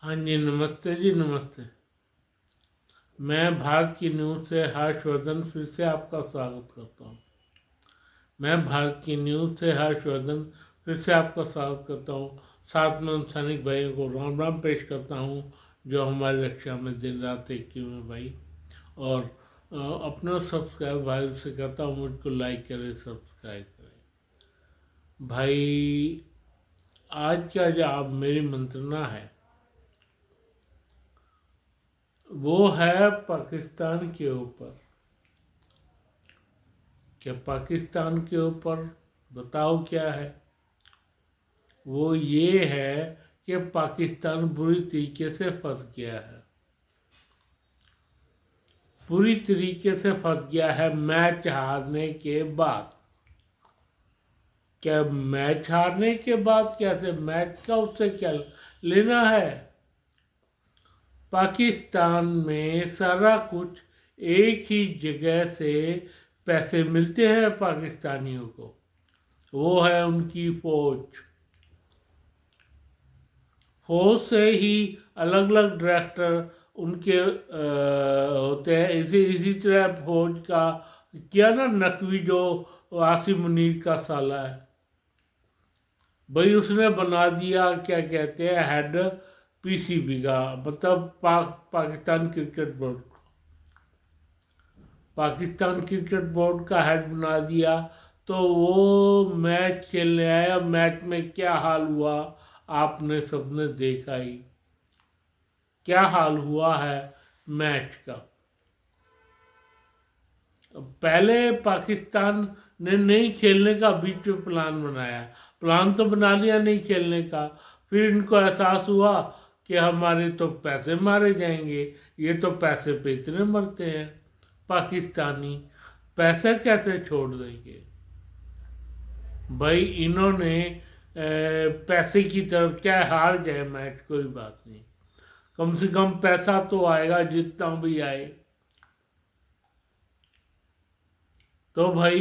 हाँ जी, नमस्ते जी, नमस्ते। मैं भारत की न्यूज़ से हर्षवर्धन फिर से आपका स्वागत करता हूँ। साथ में उन सैनिक भाइयों को राम राम पेश करता हूँ जो हमारी रक्षा में दिन रात एक क्यों है भाई। और अपने सब्सक्राइब भाई से कहता हूँ मुझको लाइक करें, सब्सक्राइब करें भाई। आज का जो आप मेरी मंत्रणा है वो है पाकिस्तान के ऊपर। क्या पाकिस्तान के ऊपर बताओ क्या है? वो ये है कि पाकिस्तान बुरी तरीके से फंस गया है। पूरी तरीके से फंस गया है मैच हारने के बाद। क्या मैच हारने के बाद? कैसे मैच का उससे क्या लेना है? पाकिस्तान में सारा कुछ एक ही जगह से पैसे मिलते हैं पाकिस्तानियों को। वो है उनकी फौज। फौज से ही अलग अलग डायरेक्टर उनके होते हैं। इसी इसी तरह फौज का किया ना नकवी, जो आसिम मुनीर का साला है भाई, उसने बना दिया क्या कहते हैं हेड पीसीबी का, मतलब Pakistan cricket board. Pakistan cricket board का हेड बना दिया। तो वो मैच खेलने आया। मैच में क्या हाल हुआ आपने सबने देखा ही। क्या हाल हुआ है मैच का। पहले पाकिस्तान ने नहीं खेलने का बीच में प्लान बनाया। प्लान तो बना लिया नहीं खेलने का। फिर इनको एहसास हुआ कि हमारे तो पैसे मारे जाएंगे। ये तो पैसे पे इतने मरते हैं पाकिस्तानी, पैसे कैसे छोड़ देंगे भाई। इन्होंने पैसे की तरफ, चाहे हार जाए मैच कोई बात नहीं, कम से कम पैसा तो आएगा जितना भी आए। तो भाई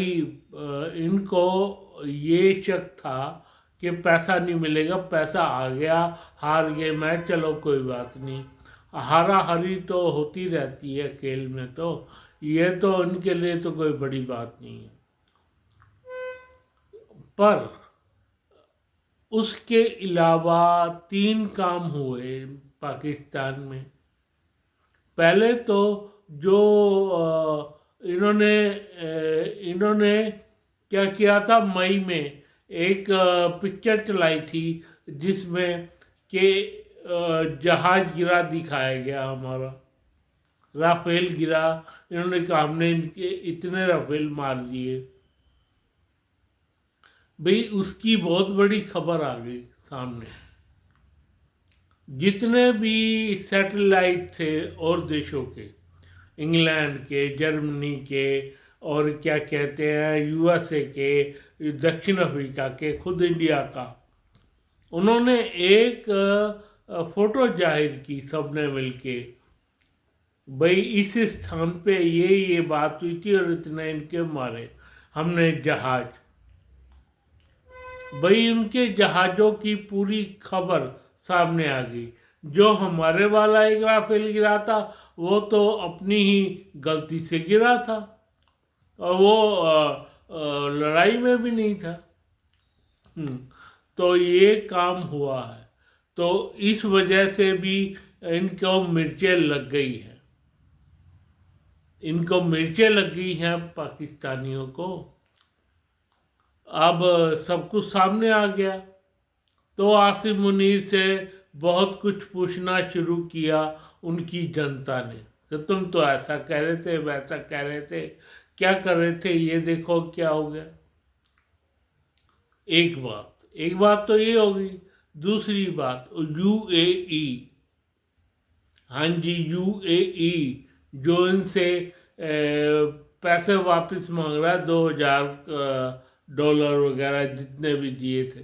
इनको ये शक था कि पैसा नहीं मिलेगा। पैसा आ गया, हार गए मैच, चलो कोई बात नहीं। हारा हरी तो होती रहती है खेल में, तो ये तो इनके लिए तो कोई बड़ी बात नहीं है। पर उसके अलावा 3 काम हुए पाकिस्तान में। पहले तो जो इन्होंने क्या किया था, मई में एक पिक्चर चलाई थी जिसमें कि जहाज गिरा दिखाया गया हमारा, राफेल गिरा। इन्होंने कहा हमने इनके इतने राफेल मार दिए भाई। उसकी बहुत बड़ी खबर आ गई सामने। जितने भी सैटेलाइट थे और देशों के, इंग्लैंड के, जर्मनी के, और क्या कहते हैं यूएसए के, दक्षिण अफ्रीका के, खुद इंडिया का, उन्होंने एक फोटो जाहिर की सबने मिलके। भाई इस स्थान पे ये बात हुई थी और इतने इनके मारे हमने जहाज। भाई उनके जहाज़ों की पूरी खबर सामने आ गई। जो हमारे वाला एक राफेल गिरा था वो तो अपनी ही गलती से गिरा था, और वो लड़ाई में भी नहीं था। तो ये काम हुआ है। तो इस वजह से भी इनको मिर्चें लग गई हैं। इनको मिर्चें लग गई हैं पाकिस्तानियों को। अब सब कुछ सामने आ गया। तो आसिम मुनीर से बहुत कुछ पूछना शुरू किया उनकी जनता ने कि तुम तो ऐसा कह रहे थे, वैसा कह रहे थे, क्या कर रहे थे, ये देखो क्या हो गया। एक बात तो ये होगी। दूसरी बात यूएई, हाँ जी यूएई, जो इनसे पैसे वापस मांग रहा है, $2000 वगैरह जितने भी दिए थे।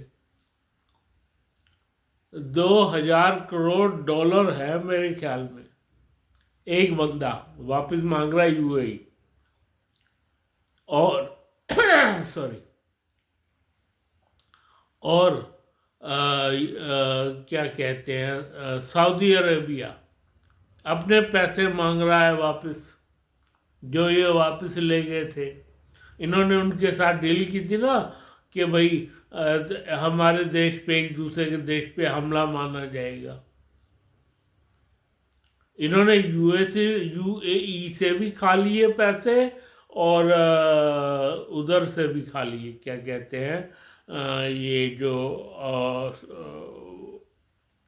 $2000 है मेरे ख्याल में। एक बंदा वापस मांग रहा है यूएई। और सॉरी, और क्या कहते हैं, सऊदी अरेबिया अपने पैसे मांग रहा है वापस, जो ये वापस ले गए थे। इन्होंने उनके साथ डील की थी ना कि भाई हमारे देश पे एक दूसरे के देश पे हमला माना जाएगा। इन्होंने यूएई से भी खा लिए पैसे और उधर से भी खा लिए, क्या कहते हैं, ये जो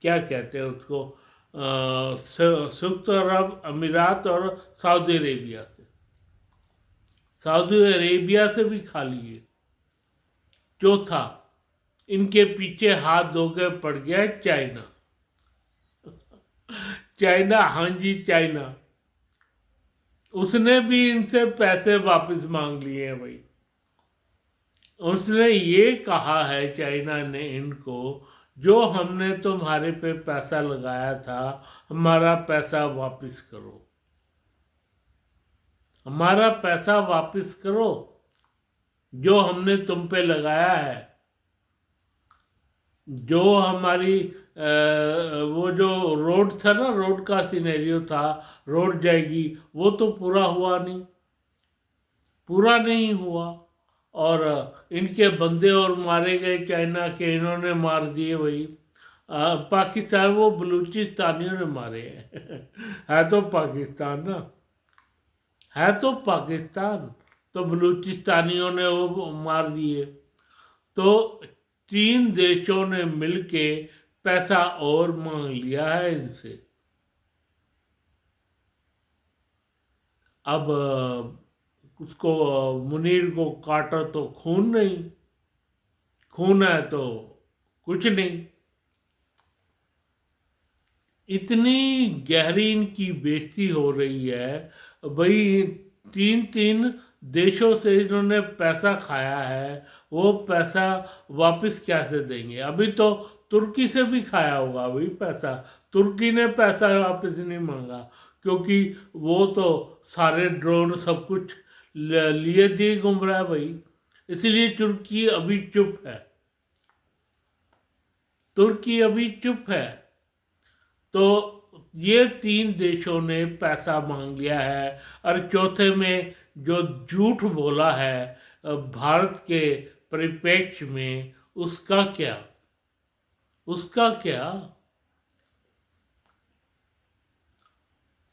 क्या कहते हैं उसको, संयुक्त अरब अमीरात और सऊदी अरेबिया से, सऊदी अरेबिया से भी खा लिए। चौथा, इनके पीछे हाथ धो के पड़ गया चाइना। चाइना, हाँ जी चाइना, उसने भी इनसे पैसे वापस मांग लिए हैं भाई। उसने ये कहा है चाइना ने इनको, जो हमने तुम्हारे पे पैसा लगाया था हमारा पैसा वापस करो, हमारा पैसा वापस करो जो हमने तुम पे लगाया है। जो हमारी वो जो रोड था ना, रोड का सिनेरियो था, रोड जाएगी, वो तो पूरा हुआ नहीं, पूरा नहीं हुआ। और इनके बंदे और मारे गए चाइना के, इन्होंने मार दिए भाई। पाकिस्तान, वो बलूचिस्तानियों ने मारे हैं। है तो पाकिस्तान ना, है तो पाकिस्तान, तो बलूचिस्तानियों ने वो मार दिए। तो 3 देशों ने मिलके पैसा और मांग लिया है इनसे। अब उसको, मुनीर को काटा तो खून नहीं, खून है तो कुछ नहीं। इतनी गहरी इनकी बेइज्जती हो रही है भाई। 3 देशों से इन्होंने पैसा खाया है, वो पैसा वापस कैसे देंगे? अभी तो तुर्की से भी खाया होगा भाई पैसा, तुर्की ने पैसा वापस नहीं मांगा, क्योंकि वो तो सारे ड्रोन सब कुछ लिए दिए घूम रहा है भाई। इसलिए तुर्की अभी चुप है, तुर्की अभी चुप है। तो ये 3 देशों ने पैसा मांग लिया है। और चौथे में जो झूठ बोला है भारत के परिप्रेक्ष्य में, उसका क्या, उसका क्या?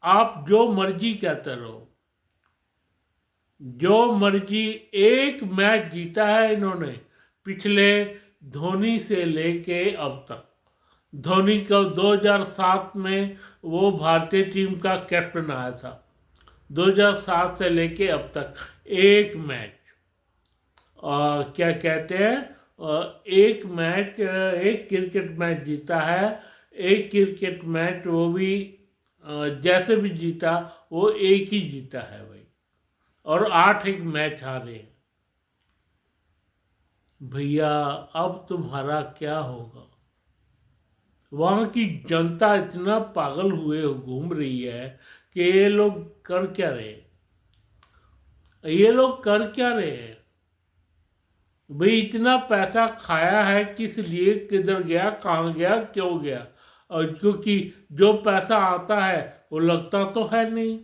आप जो मर्जी कहते रहो, जो मर्जी। एक मैच जीता है इन्होंने पिछले, धोनी से लेके अब तक। धोनी का 2007 में वो भारतीय टीम का कैप्टन आया था, 2007 से लेके अब तक एक मैच, क्या कहते हैं, एक मैच, एक क्रिकेट मैच जीता है। एक क्रिकेट मैच वो भी जैसे भी जीता, वो एक ही जीता है भाई, और 8 एक मैच हारे हैं। भैया अब तुम्हारा क्या होगा? वहाँ की जनता इतना पागल हुए घूम रही है कि ये लोग कर क्या रहे हैं, ये लोग कर क्या रहे हैं भाई? इतना पैसा खाया है किस लिए, किधर गया, कहाँ गया, क्यों गया? और क्योंकि जो पैसा आता है वो लगता तो है नहीं,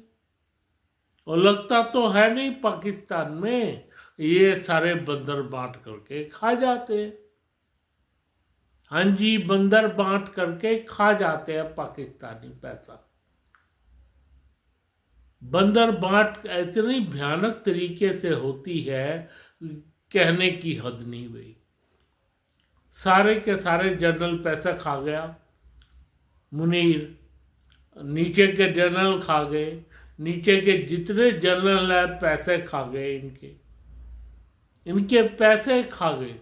वो लगता तो है नहीं पाकिस्तान में, ये सारे बंदर बांट करके खा जाते हैं। हाँ जी, बंदर बांट करके खा जाते हैं पाकिस्तानी पैसा। बंदर बांट इतनी भयानक तरीके से होती है, कहने की हद नहीं हुई। सारे के सारे जनरल पैसा खा गया मुनीर, नीचे के जनरल खा गए, नीचे के जितने जनरल है पैसे खा गए, इनके पैसे खा गए।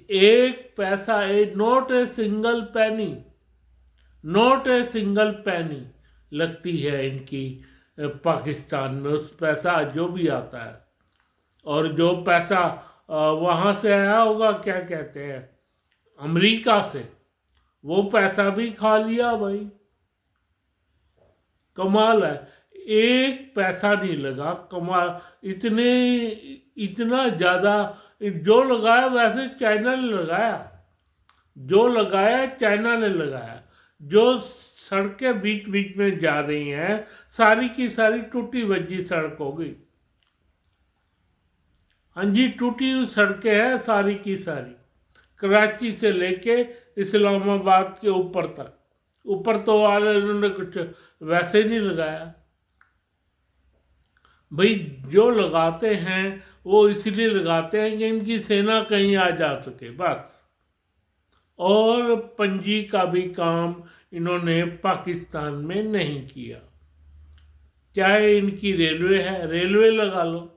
एक पैसा, नॉट ए सिंगल पैनी, नॉट ए सिंगल पैनी लगती है इनकी पाकिस्तान में, उस पैसा जो भी आता है। और जो पैसा वहाँ से आया होगा, क्या कहते हैं, अमेरिका से, वो पैसा भी खा लिया भाई। कमाल है, एक पैसा नहीं लगा, कमाल। इतना ज़्यादा जो लगाया वैसे चाइना ने लगाया, जो लगाया चाइना ने लगाया। जो सड़कें बीच बीच में जा रही हैं सारी की सारी टूटी भजी सड़क हो गई। हाँ जी, टूटी हुई सड़कें हैं सारी की सारी, कराची से लेके इस्लामाबाद के ऊपर तक। ऊपर तो वाले उन्होंने कुछ वैसे नहीं लगाया भाई। जो लगाते हैं वो इसलिए लगाते हैं कि इनकी सेना कहीं आ जा सके बस। और पंजी का भी काम इन्होंने पाकिस्तान में नहीं किया। चाहे इनकी रेलवे है, रेलवे लगा लो।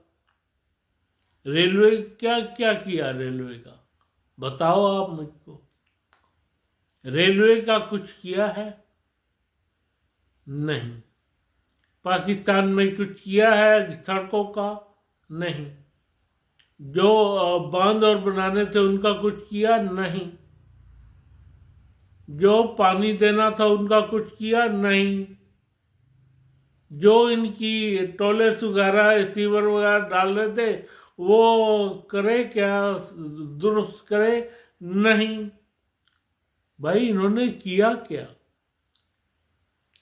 रेलवे क्या क्या किया रेलवे का, बताओ आप मुझको। रेलवे का कुछ किया है? नहीं। पाकिस्तान में कुछ किया है सड़कों का? नहीं। जो बांध और बनाने थे उनका कुछ किया? नहीं। जो पानी देना था उनका कुछ किया? नहीं। जो इनकी टॉयलेट्स वगैरह सीवर वगैरह डाल रहे थे वो करे क्या, दुरुस्त करे? नहीं। भाई इन्होंने किया क्या?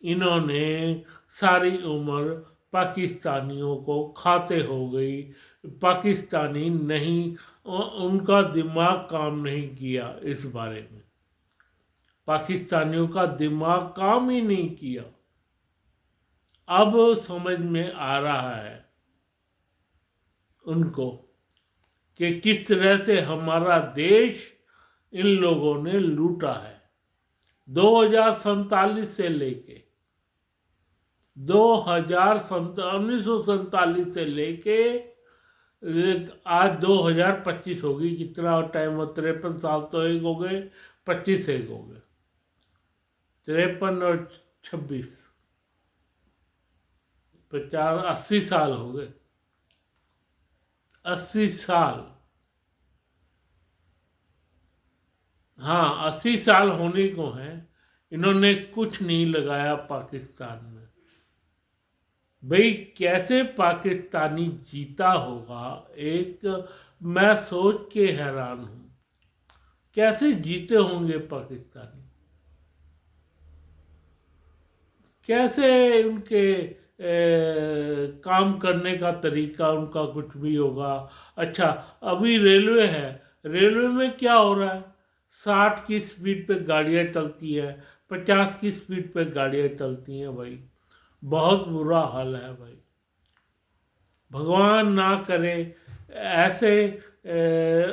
इन्होंने सारी उम्र पाकिस्तानियों को खाते हो गई। पाकिस्तानी नहीं, उनका दिमाग काम नहीं किया इस बारे में। पाकिस्तानियों का दिमाग काम ही नहीं किया। अब समझ में आ रहा है उनको कि किस तरह से हमारा देश इन लोगों ने लूटा है। 2047 से लेके 1947 से लेके आज 2025 होगी। कितना टाइम हो, 53 साल तो एक हो गए, 25 एक हो गए, 53 और 26, 50, 80 साल हो गए। 80 साल, हाँ 80 साल होने को हैं। इन्होंने कुछ नहीं लगाया पाकिस्तान में। भाई कैसे पाकिस्तानी जीता होगा, एक मैं सोच के हैरान हूं। कैसे जीते होंगे पाकिस्तानी? कैसे उनके काम करने का तरीका उनका कुछ भी होगा। अच्छा, अभी रेलवे है, रेलवे में क्या हो रहा है? 60 की स्पीड पे गाड़ियां चलती है, 50 की स्पीड पे गाड़ियां चलती हैं भाई। बहुत बुरा हाल है भाई। भगवान ना करे ऐसे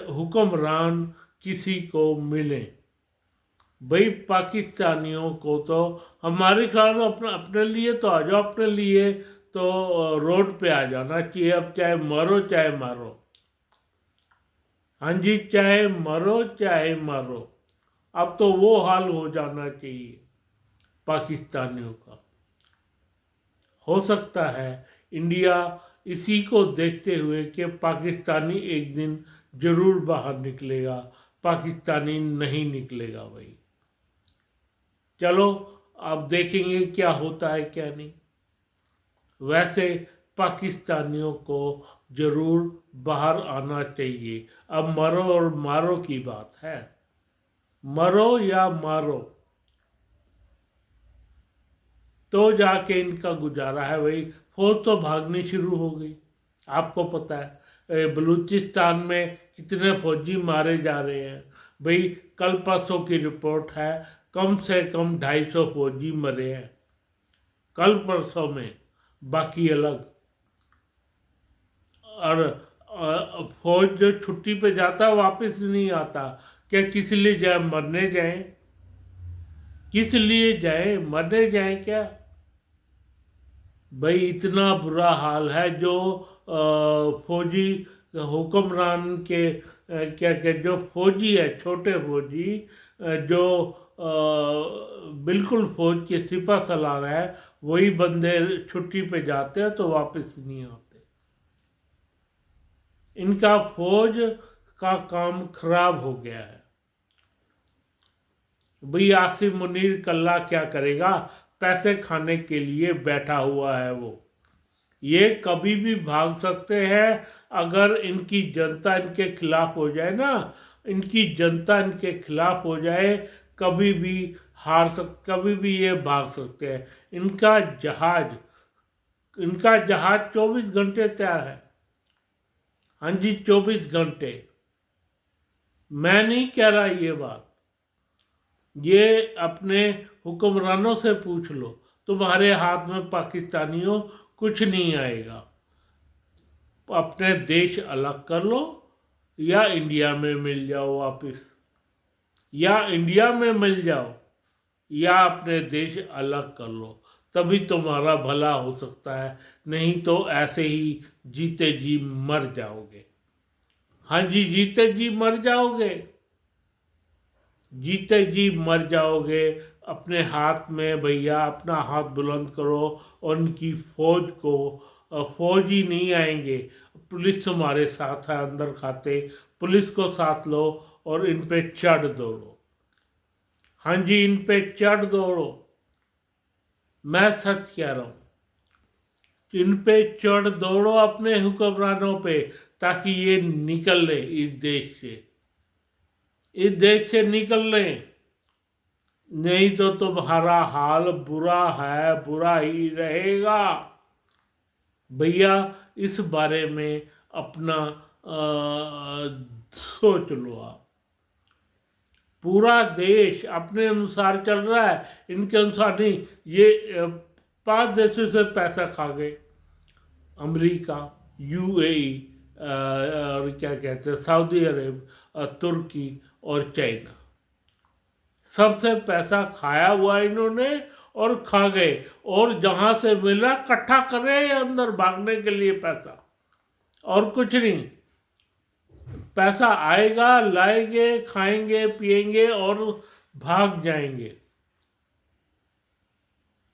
हुक्मरान किसी को मिले। भाई पाकिस्तानियों को तो हमारे ख्याल अपने अपने लिए तो आ जाओ, अपने लिए तो रोड पे आ जाना चाहिए। अब चाहे मरो चाहे मारो, हाँ जी, चाहे मरो चाहे मारो। अब तो वो हाल हो जाना चाहिए पाकिस्तानियों का। हो सकता है इंडिया इसी को देखते हुए कि पाकिस्तानी एक दिन जरूर बाहर निकलेगा, पाकिस्तानी नहीं निकलेगा भाई। चलो अब देखेंगे क्या होता है क्या नहीं। वैसे पाकिस्तानियों को जरूर बाहर आना चाहिए। अब मरो और मारो की बात है, मरो या मारो तो जाके इनका गुजारा है भाई। फौज तो भागनी शुरू हो गई। आपको पता है बलूचिस्तान में कितने फौजी मारे जा रहे हैं भाई। कल परसों की रिपोर्ट है, कम से कम 250 फौजी मरे हैं कल परसों में, बाकी अलग। और फौज जो छुट्टी पे जाता वापस नहीं आता। क्या किस लिए जाए? मरने जाए? किस लिए जाए? मरने जाए क्या? भाई इतना बुरा हाल है। जो फौजी हुक्मरान के क्या क्या जो फौजी है, छोटे फौजी जो बिल्कुल फौज के सिपा सलार है, वही बंदे छुट्टी पे जाते हैं तो वापस नहीं आते। इनका फौज का काम खराब हो गया है भाई। आसिम मुनीर कल्ला क्या करेगा? पैसे खाने के लिए बैठा हुआ है वो। ये कभी भी भाग सकते हैं। अगर इनकी जनता इनके खिलाफ हो जाए ना, इनकी जनता इनके खिलाफ हो जाए, कभी भी कभी भी ये भाग सकते हैं। इनका जहाज 24 घंटे तैयार है। हाँ जी, 24 घंटे। मैं नहीं कह रहा ये बात, ये अपने हुक्मरानों से पूछ लो। तुम्हारे हाथ में पाकिस्तानियों कुछ नहीं आएगा। अपने देश अलग कर लो या इंडिया में मिल जाओ वापस, या इंडिया में मिल जाओ या अपने देश अलग कर लो, तभी तुम्हारा भला हो सकता है। नहीं तो ऐसे ही जीते जी मर जाओगे। हाँ जी, जीते जी मर जाओगे, जीते जी मर जाओगे। अपने हाथ में भैया अपना हाथ बुलंद करो और उनकी फौज को, फौज ही नहीं आएंगे, पुलिस तुम्हारे साथ है अंदर खाते, पुलिस को साथ लो और इन पे चढ़ दौड़ो। हाँ जी, इन पे चढ़ दौड़ो। मैं सच कह रहा हूँ, इन पे चढ़ दौड़ो अपने हुक्मरानों पे, ताकि ये निकल ले इस देश से, इस देश से निकल लें। नहीं तो तुम्हारा हाल बुरा है, बुरा ही रहेगा। भैया इस बारे में अपना सोच लो आप। पूरा देश अपने अनुसार चल रहा है, इनके अनुसार नहीं। ये 5 देशों से पैसा खा गए, अमेरिका, यूएई, और क्या कहते हैं सऊदी अरब, तुर्की और चाइना। सबसे पैसा खाया हुआ इन्होंने और खा गए, और जहां से मिला इकट्ठा कर रहे हैं अंदर भागने के लिए पैसा, और कुछ नहीं। पैसा आएगा, लाएंगे, खाएंगे, पिएंगे और भाग जाएंगे।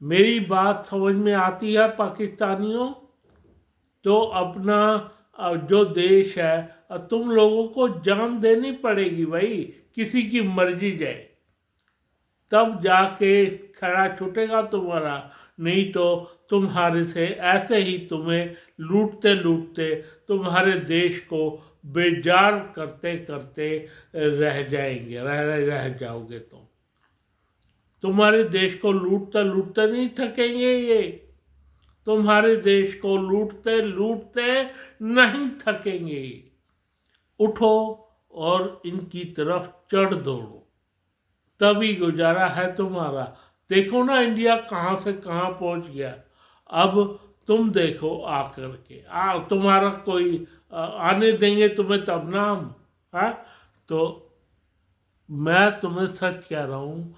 मेरी बात समझ में आती है पाकिस्तानियों? तो अपना जो देश है, तुम लोगों को जान देनी पड़ेगी भाई, किसी की मर्जी जाए, तब जाके खरा छूटेगा तुम्हारा। नहीं तो तुम्हारे से ऐसे ही तुम्हें लूटते लूटते तुम्हारे देश को बेजार करते करते रह जाएंगे, रह जाओगे तुम। तुम्हारे देश को लूटते लूटते नहीं थकेंगे ये, तुम्हारे देश को लूटते लूटते नहीं थकेंगे ये। उठो और इनकी तरफ चढ़ दौड़ो, तभी गुजारा है तुम्हारा। देखो ना इंडिया कहाँ से कहाँ पहुँच गया। अब तुम देखो आकर के, तुम्हारा कोई आने देंगे तुम्हें तब ना हम? हाँ, तो मैं तुम्हें सच कह रहा हूँ,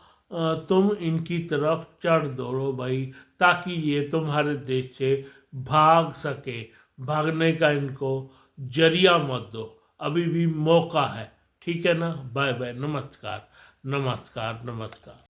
तुम इनकी तरफ चढ़ दौड़ो भाई, ताकि ये तुम्हारे देश से भाग सके। भागने का इनको जरिया मत दो, अभी भी मौका है। ठीक है ना? बाय बाय, नमस्कार नमस्कार नमस्कार।